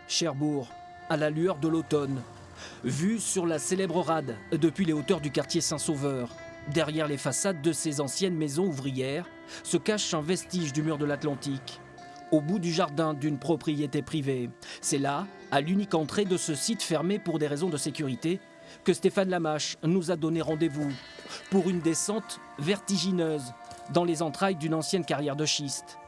Cherbourg, à la lueur de l'automne. Vue sur la célèbre rade depuis les hauteurs du quartier Saint-Sauveur. Derrière les façades de ces anciennes maisons ouvrières se cache un vestige du mur de l'Atlantique. Au bout du jardin d'une propriété privée. C'est là, à l'unique entrée de ce site fermé pour des raisons de sécurité, que Stéphane Lamache nous a donné rendez-vous pour une descente vertigineuse dans les entrailles d'une ancienne carrière de schiste.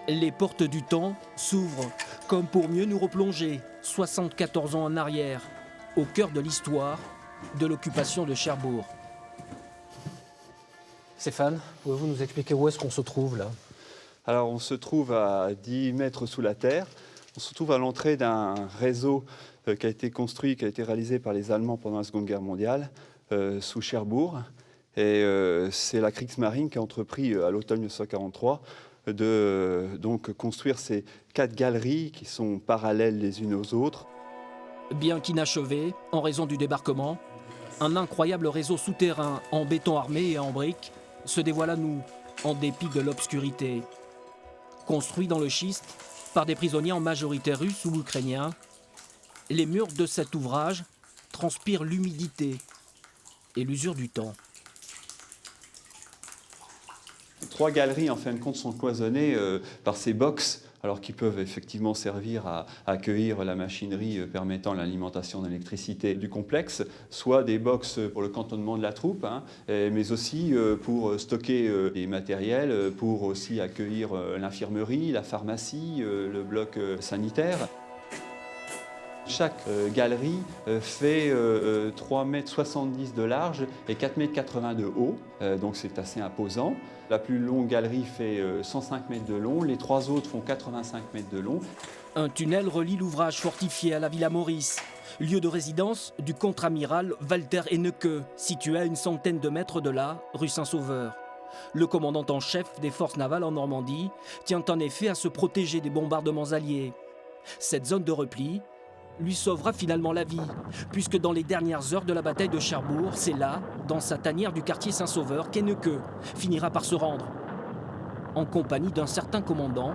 Les portes du temps s'ouvrent comme pour mieux nous replonger 74 ans en arrière, au cœur de l'histoire de l'occupation de Cherbourg. Stéphane, pouvez-vous nous expliquer où est-ce qu'on se trouve là ? Alors on se trouve à 10 mètres sous la terre. On se trouve à l'entrée d'un réseau qui a été construit, qui a été réalisé par les Allemands pendant la Seconde Guerre mondiale, sous Cherbourg. Et c'est la Kriegsmarine qui a entrepris à l'automne 1943 de donc construire ces 4 galeries qui sont parallèles les unes aux autres. Bien qu'inachevé, en raison du débarquement, un incroyable réseau souterrain en béton armé et en briques se dévoile à nous, en dépit de l'obscurité. Construit dans le schiste par des prisonniers en majorité russes ou ukrainiens, les murs de cet ouvrage transpirent l'humidité et l'usure du temps. 3 galeries, en fin de compte, sont cloisonnées par ces box, alors qui peuvent effectivement servir à accueillir la machinerie permettant l'alimentation d'électricité du complexe, soit des box pour le cantonnement de la troupe, mais aussi pour stocker des matériels, pour aussi accueillir l'infirmerie, la pharmacie, le bloc sanitaire. Chaque galerie fait 3,70 m de large et 4,80 m de haut, donc c'est assez imposant. La plus longue galerie fait 105 mètres de long, les 3 autres font 85 mètres de long. Un tunnel relie l'ouvrage fortifié à la Villa Maurice, lieu de résidence du contre-amiral Walter Hennecke, situé à une centaine de mètres de là, rue Saint-Sauveur. Le commandant en chef des forces navales en Normandie tient en effet à se protéger des bombardements alliés. Cette zone de repli lui sauvera finalement la vie, puisque dans les dernières heures de la bataille de Cherbourg, c'est là, dans sa tanière du quartier Saint-Sauveur, qu'Hennecke finira par se rendre, en compagnie d'un certain commandant,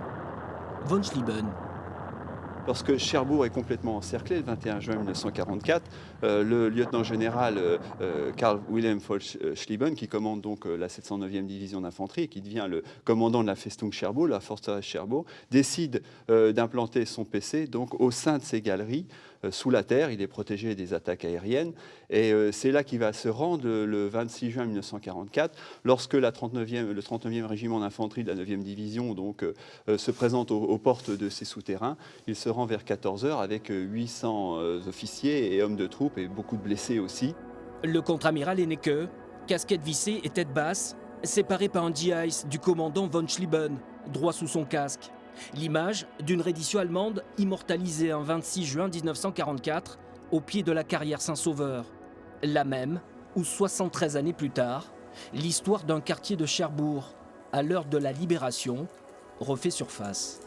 von Schlieben. Lorsque Cherbourg est complètement encerclé, le 21 juin 1944, le lieutenant-général Karl Wilhelm von Schlieben, qui commande donc la 709e division d'infanterie et qui devient le commandant de la Festung Cherbourg, la forteresse Cherbourg, décide d'implanter son PC donc, au sein de ces galeries, sous la terre. Il est protégé des attaques aériennes. Et c'est là qu'il va se rendre le 26 juin 1944, lorsque le 39e régiment d'infanterie de la 9e division donc, se présente aux portes de ces souterrains. Il se rend vers 14 h avec 800 officiers et hommes de troupes et beaucoup de blessés aussi. Le contre-amiral Hennecke, casquette vissée et tête basse, séparé par un GIS du commandant von Schlieben, droit sous son casque. L'image d'une reddition allemande immortalisée un 26 juin 1944 au pied de la carrière Saint-Sauveur. La même où 73 années plus tard, l'histoire d'un quartier de Cherbourg, à l'heure de la libération, refait surface.